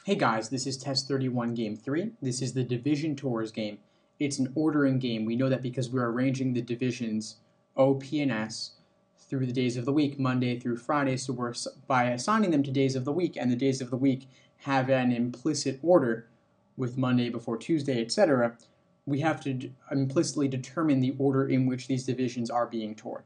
Hey guys, this is Test 31 Game 3. This is the Division Tours game. It's an ordering game. We know that because we're arranging the divisions O, P, and S through the days of the week, Monday through Friday, so by assigning them to days of the week, and the days of the week have an implicit order with Monday before Tuesday, etc., we have to implicitly determine the order in which these divisions are being toured.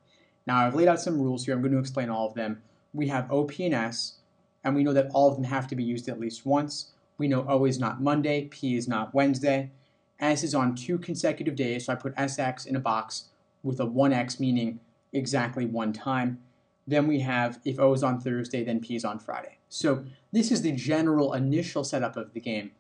Now, I've laid out some rules here. I'm going to explain all of them. We have O, P, and S, and we know that all of them have to be used at least once. We know O is not Monday, P is not Wednesday. S is on 2 consecutive days, so I put SX in a box with a 1X, meaning exactly one time. Then we have, if O is on Thursday, then P is on Friday. So this is the general initial setup of the game.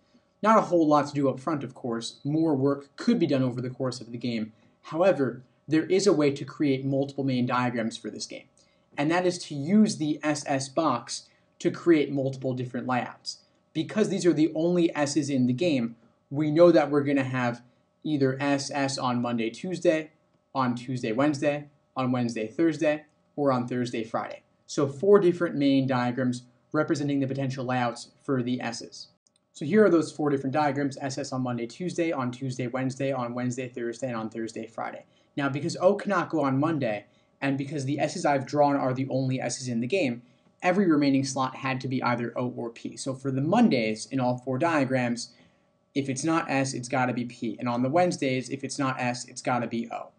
Not a whole lot to do up front, of course. More work could be done over the course of the game. However, there is a way to create multiple main diagrams for this game, and that is to use the SS box to create multiple different layouts. Because these are the only S's in the game, we know that we're going to have either SS on Monday, Tuesday, on Tuesday, Wednesday, on Wednesday, Thursday, or on Thursday, Friday. So 4 different main diagrams representing the potential layouts for the S's. So here are those 4 different diagrams: SS on Monday, Tuesday, on Tuesday, Wednesday, on Wednesday, Thursday, and on Thursday, Friday. Now, because O cannot go on Monday, and because the S's I've drawn are the only S's in the game, every remaining slot had to be either O or P. So for the Mondays in all 4 diagrams, if it's not S, it's got to be P. And on the Wednesdays, if it's not S, it's got to be O.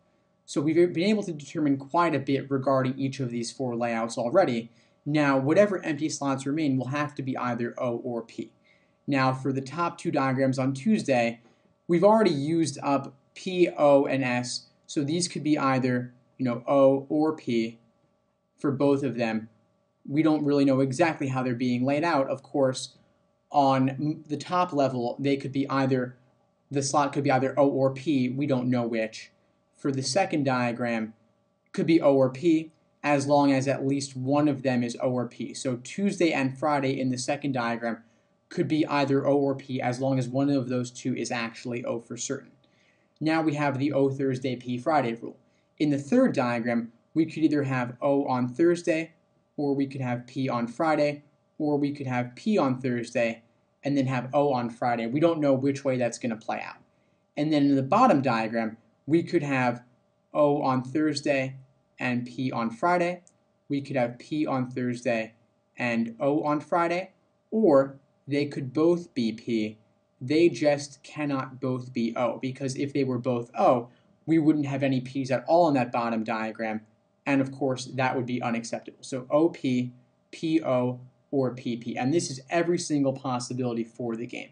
So we've been able to determine quite a bit regarding each of these 4 layouts already. Now, whatever empty slots remain will have to be either O or P. Now, for the top 2 diagrams on Tuesday, we've already used up P, O, and S. So these could be either, O or P for both of them. We don't really know exactly how they're being laid out. Of course, on the top level, they could be either, the slot could be either O or P. We don't know which. For the second diagram, could be O or P, as long as at least one of them is O or P. So Tuesday and Friday in the second diagram could be either O or P, as long as one of those 2 is actually O for certain. Now we have the O Thursday, P Friday rule. In the third diagram, we could either have O on Thursday, or we could have P on Friday, or we could have P on Thursday, and then have O on Friday. We don't know which way that's going to play out. And then in the bottom diagram, we could have O on Thursday and P on Friday. We could have P on Thursday and O on Friday, or they could both be P. They just cannot both be O, because if they were both O, we wouldn't have any P's at all in that bottom diagram, and of course that would be unacceptable. So OP, PO, or PP, and this is every single possibility for the game.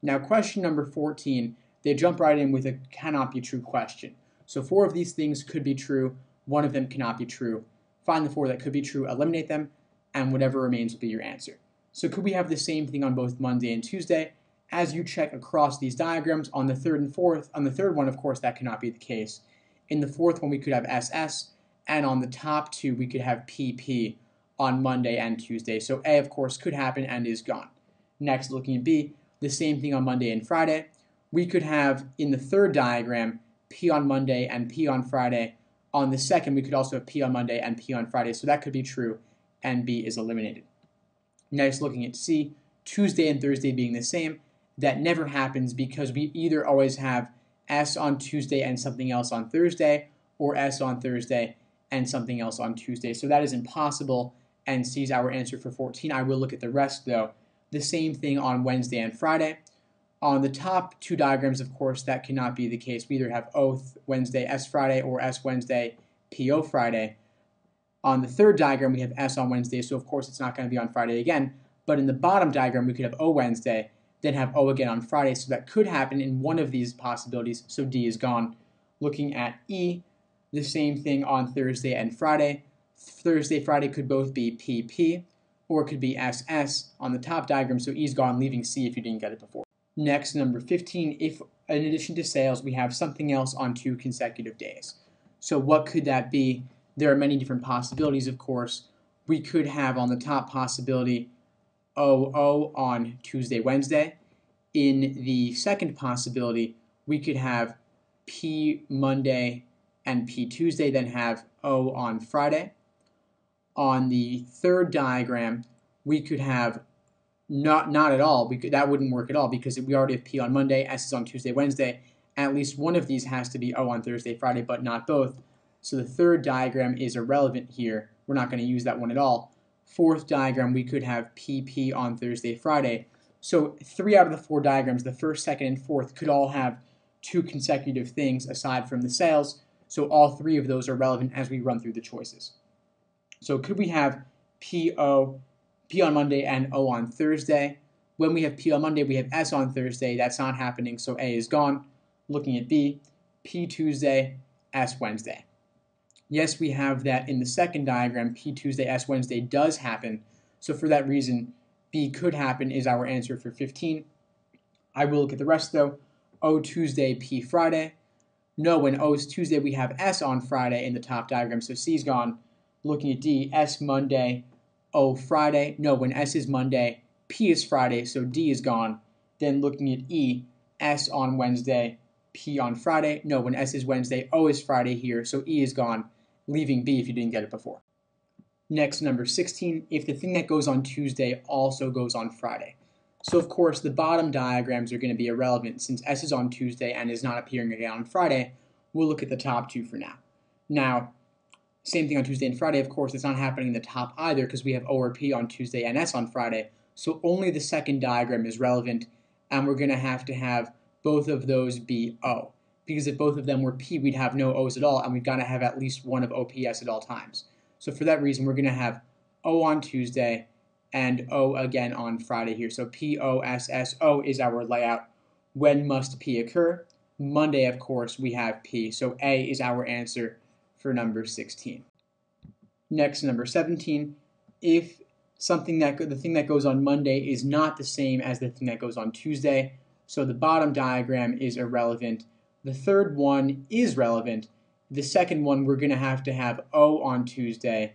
Now, question number 14, they jump right in with a cannot be true question. So 4 of these things could be true, 1 of them cannot be true. Find the 4 that could be true, eliminate them, and whatever remains will be your answer. So could we have the same thing on both Monday and Tuesday? As you check across these diagrams, on the third and fourth, on the third one, of course, that cannot be the case. In the fourth one, we could have SS, and on the top 2, we could have PP on Monday and Tuesday. So A, of course, could happen and is gone. Next, looking at B, the same thing on Monday and Friday. We could have, in the third diagram, P on Monday and P on Friday. On the second, we could also have P on Monday and P on Friday. So that could be true, and B is eliminated. Next, looking at C, Tuesday and Thursday being the same. That never happens because we either always have S on Tuesday and something else on Thursday, or S on Thursday and something else on Tuesday. So that is impossible, and C is our answer for 14. I will look at the rest, though. The same thing on Wednesday and Friday. On the top 2 diagrams, of course, that cannot be the case. We either have O Wednesday, S Friday, or S Wednesday, PO Friday. On the third diagram, we have S on Wednesday, so of course it's not going to be on Friday again. But in the bottom diagram, we could have O Wednesday, then have O again on Friday, so that could happen in one of these possibilities, so D is gone. Looking at E, the same thing on Thursday and Friday. Thursday, Friday could both be PP, or it could be SS on the top diagram, so E is gone, leaving C if you didn't get it before. Next, number 15, if in addition to sales, we have something else on 2 consecutive days. So what could that be? There are many different possibilities, of course. We could have on the top possibility OO on Tuesday, Wednesday. In the second possibility, we could have P Monday and P Tuesday, then have O on Friday. On the third diagram, we could have Not at all. That wouldn't work at all because we already have P on Monday, S is on Tuesday, Wednesday. At least one of these has to be O on Thursday, Friday, but not both. So the third diagram is irrelevant here. We're not going to use that one at all. Fourth diagram, we could have PP on Thursday, Friday. So 3 out of the 4 diagrams, the first, second, and fourth, could all have 2 consecutive things aside from the sales. So all 3 of those are relevant as we run through the choices. So could we have P on Monday and O on Thursday? When we have P on Monday, we have S on Thursday. That's not happening, so A is gone. Looking at B, P Tuesday, S Wednesday. Yes, we have that in the second diagram. P Tuesday, S Wednesday does happen. So for that reason, B could happen is our answer for 15. I will look at the rest though. O Tuesday, P Friday. No, when O is Tuesday, we have S on Friday in the top diagram, so C is gone. Looking at D, S Monday, O Friday. No, when S is Monday, P is Friday, so D is gone. Then looking at E, S on Wednesday, P on Friday. No, when S is Wednesday, O is Friday here, so E is gone, leaving B if you didn't get it before. Next, number 16, if the thing that goes on Tuesday also goes on Friday. So of course, the bottom diagrams are going to be irrelevant since S is on Tuesday and is not appearing again on Friday. We'll look at the top 2 for now. Now, same thing on Tuesday and Friday, of course, it's not happening in the top either because we have O or P on Tuesday and S on Friday. So only the second diagram is relevant, and we're going to have both of those be O. Because if both of them were P, we'd have no O's at all, and we've got to have at least one of OPS at all times. So for that reason, we're going to have O on Tuesday and O again on Friday here. So POSSO is our layout. When must P occur? Monday, of course, we have P. So A is our answer for number 16. Next, number 17. If the thing that goes on Monday is not the same as the thing that goes on Tuesday, so the bottom diagram is irrelevant. The third one is relevant. The second one, we're going to have O on Tuesday,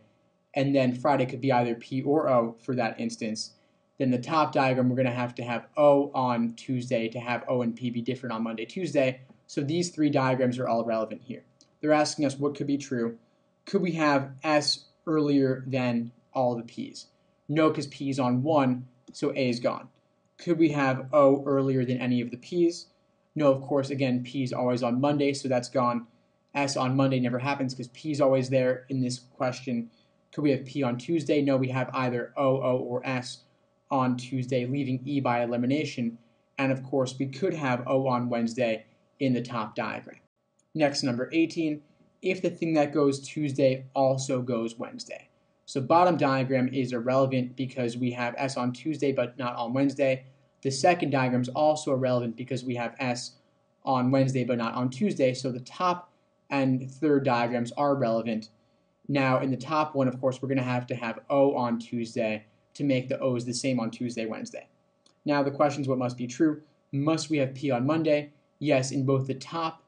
and then Friday could be either P or O for that instance. Then the top diagram, we're going to have O on Tuesday to have O and P be different on Monday, Tuesday. So these 3 diagrams are all relevant here. They're asking us what could be true. Could we have S earlier than all the P's? No, because P is on 1, so A is gone. Could we have O earlier than any of the P's? No, of course, again, P is always on Monday, so that's gone. S on Monday never happens because P is always there in this question. Could we have P on Tuesday? No, we have either O, or S on Tuesday, leaving E by elimination. And of course, we could have O on Wednesday in the top diagram. Next, number 18, if the thing that goes Tuesday also goes Wednesday. So bottom diagram is irrelevant because we have S on Tuesday but not on Wednesday. The second diagram is also irrelevant because we have S on Wednesday but not on Tuesday. So the top and third diagrams are relevant. Now in the top one, of course, we're going to have O on Tuesday to make the O's the same on Tuesday, Wednesday. Now the question is what must be true. Must we have P on Monday? Yes, in both the top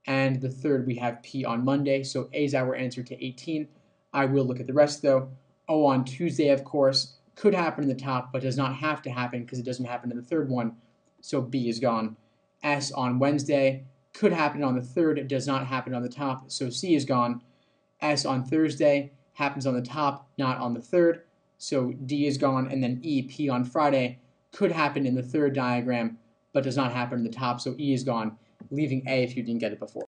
and the third we have P on Monday, so A is our answer to 18. I will look at the rest though. O on Tuesday, of course, could happen in the top, but does not have to happen because it doesn't happen in the third one, so B is gone. S on Wednesday could happen on the third, it does not happen on the top, so C is gone. S on Thursday happens on the top, not on the third, so D is gone, and then E, P on Friday, could happen in the third diagram, but does not happen in the top, so E is gone, leaving A if you didn't get it before.